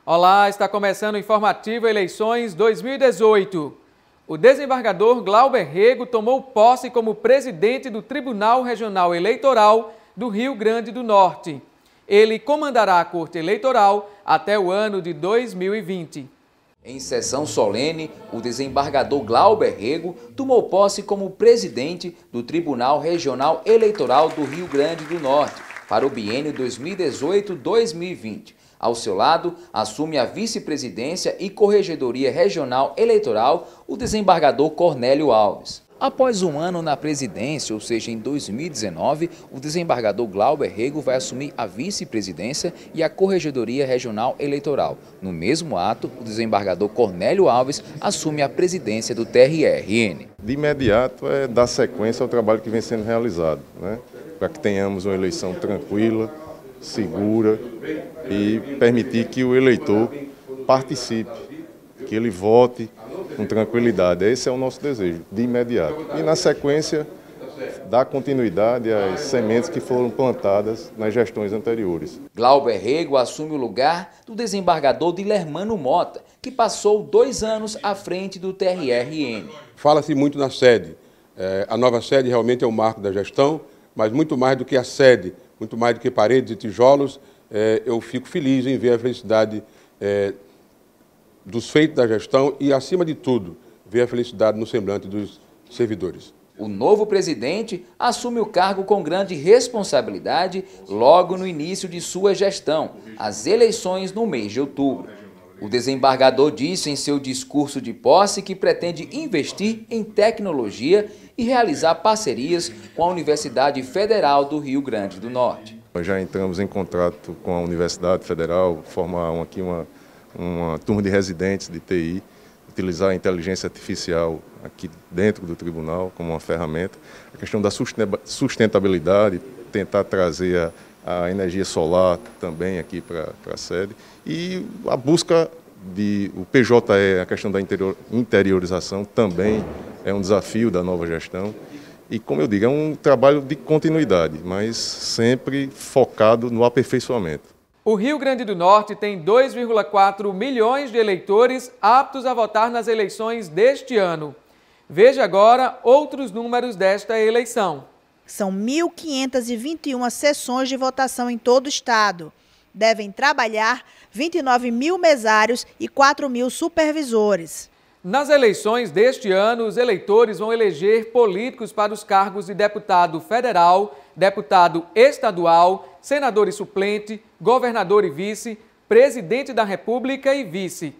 Olá, está começando o Informativo Eleições 2018. O desembargador Glauber Rego tomou posse como presidente do Tribunal Regional Eleitoral do Rio Grande do Norte. Ele comandará a Corte Eleitoral até o ano de 2020. Em sessão solene, o desembargador Glauber Rego tomou posse como presidente do Tribunal Regional Eleitoral do Rio Grande do Norte para o biênio 2018-2020. Ao seu lado, assume a vice-presidência e corregedoria regional eleitoral o desembargador Cornélio Alves. Após um ano na presidência, ou seja, em 2019, o desembargador Glauber Rego vai assumir a vice-presidência e a corregedoria regional eleitoral. No mesmo ato, o desembargador Cornélio Alves assume a presidência do TRRN. De imediato é dar sequência ao trabalho que vem sendo realizado, para que tenhamos uma eleição tranquila, segura e permitir que o eleitor participe, que ele vote com tranquilidade. Esse é o nosso desejo, de imediato. E na sequência, dar continuidade às sementes que foram plantadas nas gestões anteriores. Glauber Rego assume o lugar do desembargador Dilermano Mota, que passou 2 anos à frente do TRRN. Fala-se muito na sede. A nova sede realmente é um marco da gestão, mas muito mais do que a sede, muito mais do que paredes e tijolos, eu fico feliz em ver a felicidade dos feitos da gestão e, acima de tudo, ver a felicidade no semblante dos servidores. O novo presidente assume o cargo com grande responsabilidade logo no início de sua gestão, as eleições no mês de outubro. O desembargador disse em seu discurso de posse que pretende investir em tecnologia e realizar parcerias com a Universidade Federal do Rio Grande do Norte. Nós já entramos em contrato com a Universidade Federal, formar aqui uma turma de residentes de TI, utilizar a inteligência artificial aqui dentro do tribunal como uma ferramenta. A questão da sustentabilidade, tentar trazer a energia solar também aqui para a sede. E a busca o PJE, a questão da interiorização também é um desafio da nova gestão. E, como eu digo, é um trabalho de continuidade, mas sempre focado no aperfeiçoamento. O Rio Grande do Norte tem 2,4 milhões de eleitores aptos a votar nas eleições deste ano. Veja agora outros números desta eleição. São 1.521 sessões de votação em todo o estado. Devem trabalhar 29 mil mesários e 4 mil supervisores. Nas eleições deste ano, os eleitores vão eleger políticos para os cargos de deputado federal, deputado estadual, senador e suplente, governador e vice, presidente da República e vice.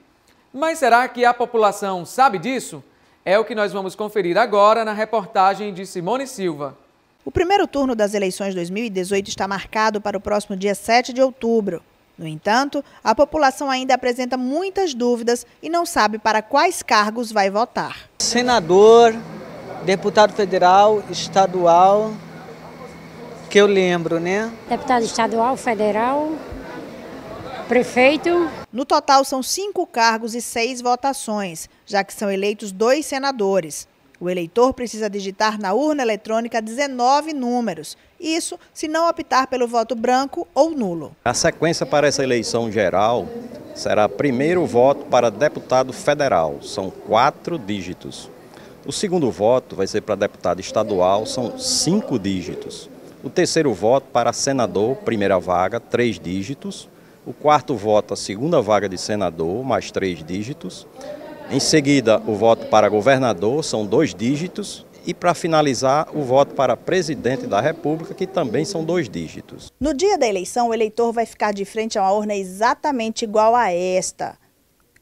Mas será que a população sabe disso? É o que nós vamos conferir agora na reportagem de Simone Silva. O primeiro turno das eleições 2018 está marcado para o próximo dia 7 de outubro. No entanto, a população ainda apresenta muitas dúvidas e não sabe para quais cargos vai votar. Senador, deputado federal, estadual, que eu lembro, né? Deputado estadual, federal, prefeito. No total são 5 cargos e 6 votações, já que são eleitos 2 senadores. O eleitor precisa digitar na urna eletrônica 19 números. Isso se não optar pelo voto branco ou nulo. A sequência para essa eleição geral será primeiro voto para deputado federal, são 4 dígitos. O segundo voto vai ser para deputado estadual, são 5 dígitos. O terceiro voto para senador, primeira vaga, 3 dígitos. O quarto voto, a segunda vaga de senador, mais 3 dígitos. Em seguida, o voto para governador, são 2 dígitos. E, para finalizar, o voto para presidente da República, que também são 2 dígitos. No dia da eleição, o eleitor vai ficar de frente a uma urna exatamente igual a esta.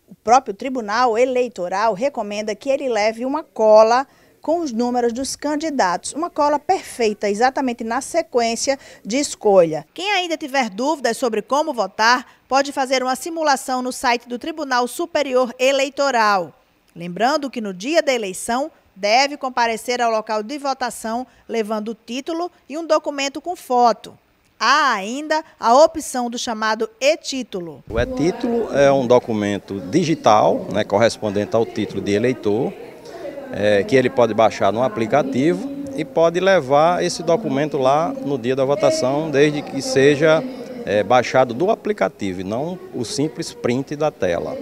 O próprio Tribunal Eleitoral recomenda que ele leve uma cola com os números dos candidatos. Uma cola perfeita, exatamente na sequência de escolha. Quem ainda tiver dúvidas sobre como votar, pode fazer uma simulação no site do Tribunal Superior Eleitoral. Lembrando que no dia da eleição, deve comparecer ao local de votação levando o título e um documento com foto. Há ainda a opção do chamado e-título. O e-título é um documento digital, correspondente ao título de eleitor, que ele pode baixar no aplicativo e pode levar esse documento lá no dia da votação, desde que seja baixado do aplicativo e não o simples print da tela.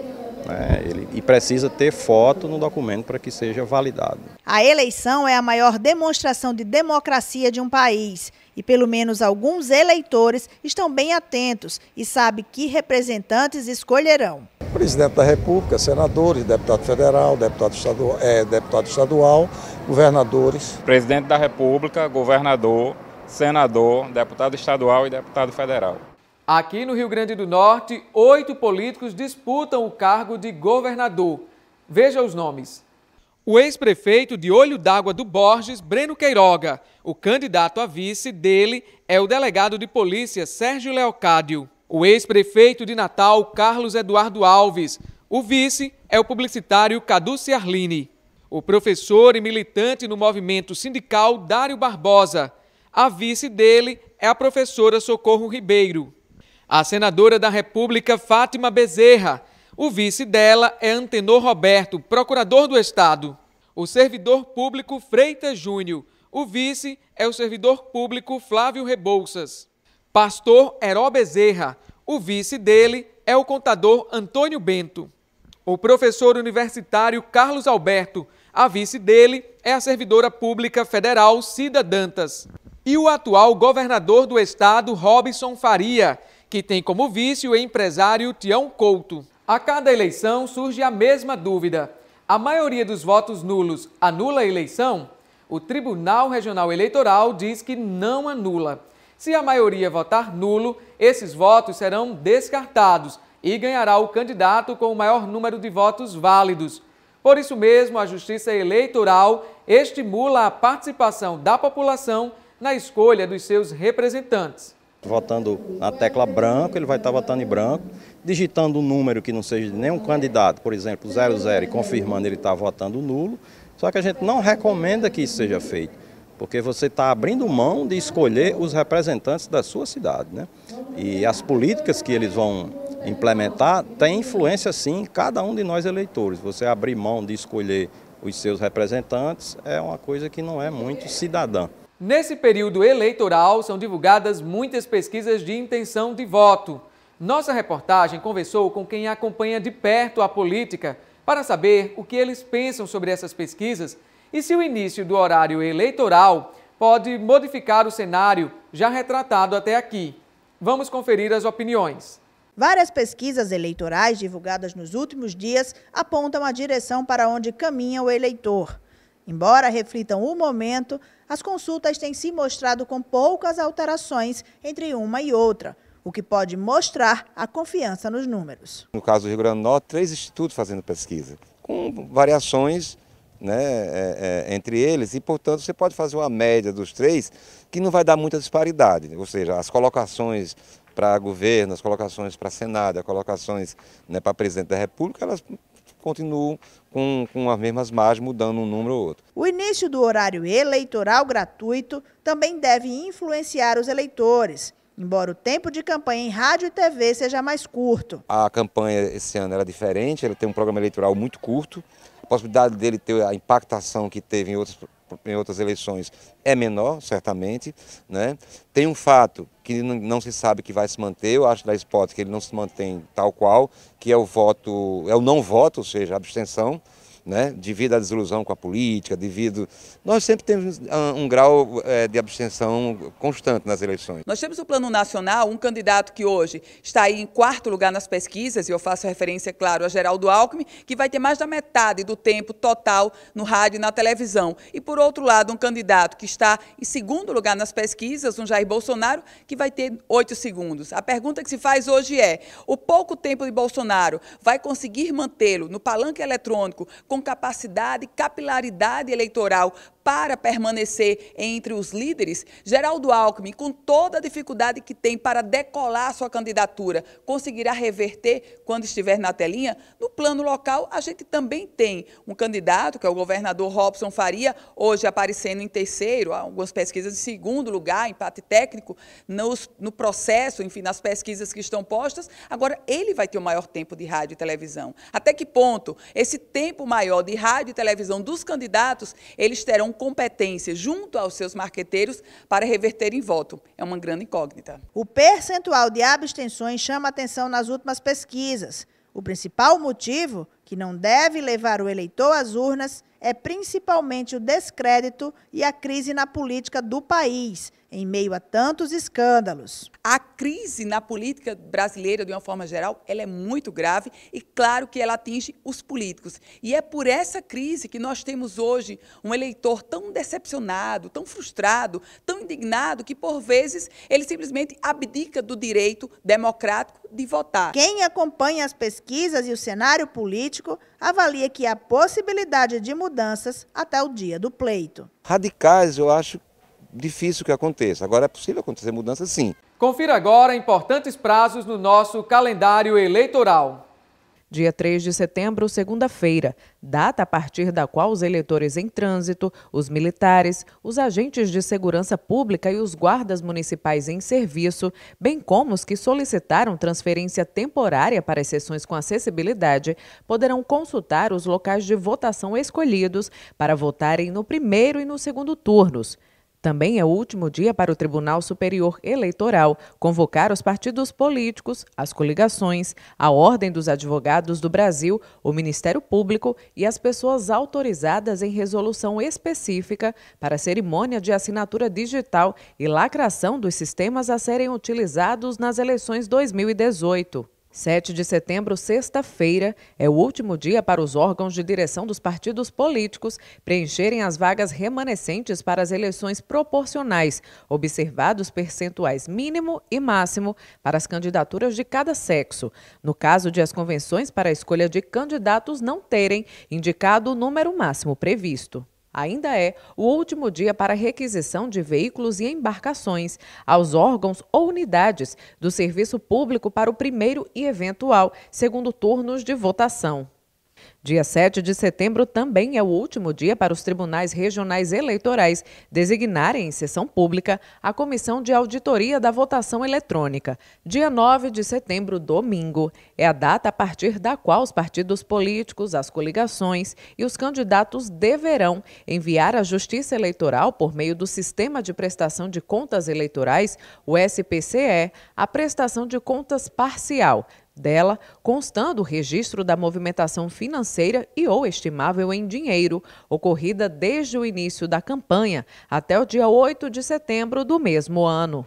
E precisa ter foto no documento para que seja validado. A eleição é a maior demonstração de democracia de um país e pelo menos alguns eleitores estão bem atentos e sabem que representantes escolherão. Presidente da República, senadores, deputado federal, deputado estadual, governadores. Presidente da República, governador, senador, deputado estadual e deputado federal. Aqui no Rio Grande do Norte, 8 políticos disputam o cargo de governador. Veja os nomes. O ex-prefeito de Olho d'Água do Borges, Breno Queiroga. O candidato a vice dele é o delegado de polícia, Sérgio Leocádio. O ex-prefeito de Natal, Carlos Eduardo Alves. O vice é o publicitário Cadu Ciarline. O professor e militante no movimento sindical, Dário Barbosa. A vice dele é a professora Socorro Ribeiro. A senadora da República, Fátima Bezerra. O vice dela é Antenor Roberto, procurador do Estado. O servidor público Freitas Júnior. O vice é o servidor público Flávio Rebouças. Pastor Heró Bezerra. O vice dele é o contador Antônio Bento. O professor universitário Carlos Alberto. A vice dele é a servidora pública federal Cida Dantas. E o atual governador do Estado, Robson Faria, que tem como vice o empresário Tião Couto. A cada eleição surge a mesma dúvida. A maioria dos votos nulos anula a eleição? O Tribunal Regional Eleitoral diz que não anula. Se a maioria votar nulo, esses votos serão descartados e ganhará o candidato com o maior número de votos válidos. Por isso mesmo, a Justiça Eleitoral estimula a participação da população na escolha dos seus representantes. Votando na tecla branco, ele vai estar votando em branco, digitando um número que não seja de nenhum candidato, por exemplo, 00, e confirmando ele está votando nulo. Só que a gente não recomenda que isso seja feito, porque você está abrindo mão de escolher os representantes da sua cidade, né? E as políticas que eles vão implementar têm influência, sim, em cada um de nós eleitores. Você abrir mão de escolher os seus representantes é uma coisa que não é muito cidadã. Nesse período eleitoral, são divulgadas muitas pesquisas de intenção de voto. Nossa reportagem conversou com quem acompanha de perto a política para saber o que eles pensam sobre essas pesquisas e se o início do horário eleitoral pode modificar o cenário já retratado até aqui. Vamos conferir as opiniões. Várias pesquisas eleitorais divulgadas nos últimos dias apontam a direção para onde caminha o eleitor. Embora reflitam o momento, as consultas têm se mostrado com poucas alterações entre uma e outra, o que pode mostrar a confiança nos números. No caso do Rio Grande do Norte, 3 institutos fazendo pesquisa, com variações, né, entre eles, e, portanto, você pode fazer uma média dos 3 que não vai dar muita disparidade, ou seja, as colocações para governo, as colocações para Senado, as colocações, né, para presidente da República, elas continuam com as mesmas margens, mudando um número ou outro. O início do horário eleitoral gratuito também deve influenciar os eleitores, embora o tempo de campanha em rádio e TV seja mais curto. A campanha esse ano era diferente, ele tem um programa eleitoral muito curto, a possibilidade dele ter a impactação que teve em outras eleições é menor, certamente, né? Tem um fato que não se sabe que vai se manter, eu acho da hipótese que ele não se mantém tal qual, que é o não voto, ou seja, a abstenção, né? Devido à desilusão com a política, nós sempre temos um grau de abstenção constante nas eleições. Nós temos no plano nacional um candidato que hoje está aí em 4º lugar nas pesquisas, e eu faço referência, claro, a Geraldo Alckmin, que vai ter mais da metade do tempo total no rádio e na televisão. E, por outro lado, um candidato que está em 2º lugar nas pesquisas, um Jair Bolsonaro, que vai ter 8 segundos. A pergunta que se faz hoje é: o pouco tempo de Bolsonaro vai conseguir mantê-lo no palanque eletrônico com capacidade e capilaridade eleitoral para permanecer entre os líderes? Geraldo Alckmin, com toda a dificuldade que tem para decolar sua candidatura, conseguirá reverter quando estiver na telinha? No plano local, a gente também tem um candidato, que é o governador Robson Faria, hoje aparecendo em 3º, algumas pesquisas de 2º lugar, empate técnico no processo, enfim, nas pesquisas que estão postas. Agora, ele vai ter o maior tempo de rádio e televisão. Até que ponto esse tempo maior de rádio e televisão dos candidatos, eles terão competência junto aos seus marqueteiros para reverter em voto. É uma grande incógnita. O percentual de abstenções chama atenção nas últimas pesquisas. O principal motivo, que não deve levar o eleitor às urnas, é principalmente o descrédito e a crise na política do país, em meio a tantos escândalos. A crise na política brasileira, de uma forma geral, ela é muito grave e, claro, que ela atinge os políticos. E é por essa crise que nós temos hoje um eleitor tão decepcionado, tão frustrado, tão indignado, que, por vezes, ele simplesmente abdica do direito democrático de votar. Quem acompanha as pesquisas e o cenário político avalia que há possibilidade de mudanças até o dia do pleito. Radicais, eu acho difícil que aconteça. Agora é possível acontecer mudanças, sim. Confira agora importantes prazos no nosso calendário eleitoral. Dia 3 de setembro, segunda-feira, data a partir da qual os eleitores em trânsito, os militares, os agentes de segurança pública e os guardas municipais em serviço, bem como os que solicitaram transferência temporária para as sessões com acessibilidade, poderão consultar os locais de votação escolhidos para votarem no primeiro e no segundo turnos. Também é o último dia para o Tribunal Superior Eleitoral convocar os partidos políticos, as coligações, a Ordem dos Advogados do Brasil, o Ministério Público e as pessoas autorizadas em resolução específica para a cerimônia de assinatura digital e lacração dos sistemas a serem utilizados nas eleições 2018. 7 de setembro, sexta-feira, é o último dia para os órgãos de direção dos partidos políticos preencherem as vagas remanescentes para as eleições proporcionais, observados percentuais mínimo e máximo para as candidaturas de cada sexo, no caso de as convenções para a escolha de candidatos não terem indicado o número máximo previsto. Ainda é o último dia para requisição de veículos e embarcações aos órgãos ou unidades do serviço público para o primeiro e eventual segundo turnos de votação. Dia 7 de setembro também é o último dia para os tribunais regionais eleitorais designarem em sessão pública a Comissão de Auditoria da Votação Eletrônica. Dia 9 de setembro, domingo, é a data a partir da qual os partidos políticos, as coligações e os candidatos deverão enviar à Justiça Eleitoral, por meio do Sistema de Prestação de Contas Eleitorais, o SPCE, a prestação de contas parcial, dela constando o registro da movimentação financeira e ou estimável em dinheiro, ocorrida desde o início da campanha até o dia 8 de setembro do mesmo ano.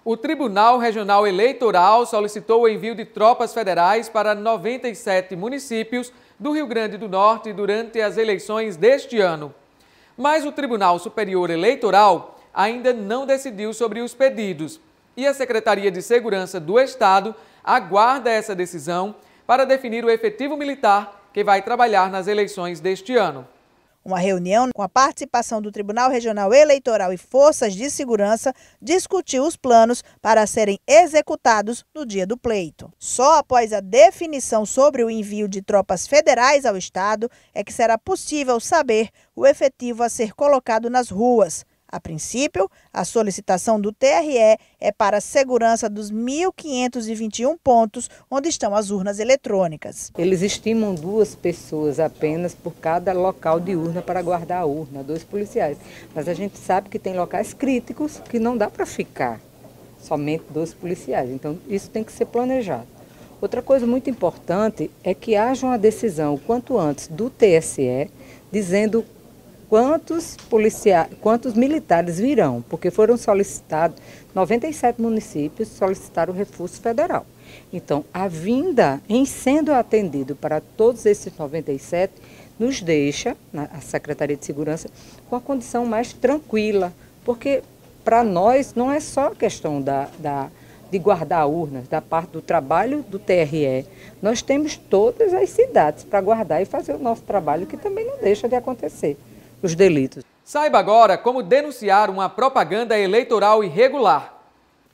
O Tribunal Regional Eleitoral solicitou o envio de tropas federais para 97 municípios do Rio Grande do Norte durante as eleições deste ano. Mas o Tribunal Superior Eleitoral ainda não decidiu sobre os pedidos e a Secretaria de Segurança do Estado aguarda essa decisão para definir o efetivo militar que vai trabalhar nas eleições deste ano. Uma reunião com a participação do Tribunal Regional Eleitoral e Forças de Segurança discutiu os planos para serem executados no dia do pleito. Só após a definição sobre o envio de tropas federais ao Estado é que será possível saber o efetivo a ser colocado nas ruas. A princípio, a solicitação do TRE é para a segurança dos 1.521 pontos onde estão as urnas eletrônicas. Eles estimam 2 pessoas apenas por cada local de urna para guardar a urna, 2 policiais. Mas a gente sabe que tem locais críticos que não dá para ficar somente 2 policiais, então isso tem que ser planejado. Outra coisa muito importante é que haja uma decisão o quanto antes do TSE dizendo quantos militares virão, porque foram solicitados, 97 municípios solicitaram reforço federal. Então, a vinda em sendo atendido para todos esses 97 nos deixa, a Secretaria de Segurança, com a condição mais tranquila, porque para nós não é só a questão de guardar urnas, da parte do trabalho do TRE. Nós temos todas as cidades para guardar e fazer o nosso trabalho, que também não deixa de acontecer. Os delitos. Saiba agora como denunciar uma propaganda eleitoral irregular.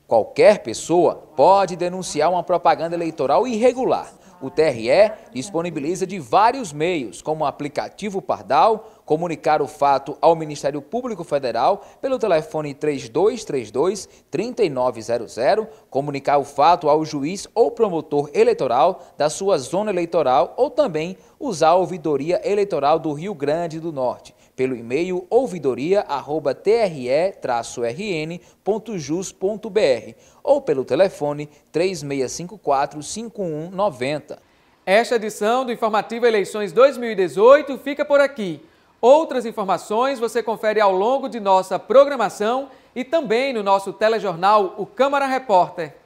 Qualquer pessoa pode denunciar uma propaganda eleitoral irregular. O TRE disponibiliza de vários meios, como o aplicativo Pardal, comunicar o fato ao Ministério Público Federal pelo telefone 3232-3900, comunicar o fato ao juiz ou promotor eleitoral da sua zona eleitoral ou também usar a Ouvidoria Eleitoral do Rio Grande do Norte. pelo e-mail ouvidoria@tre-rn.jus.br ou pelo telefone 3654-5190. Esta edição do Informativo Eleições 2018 fica por aqui. Outras informações você confere ao longo de nossa programação e também no nosso telejornal O Câmara Repórter.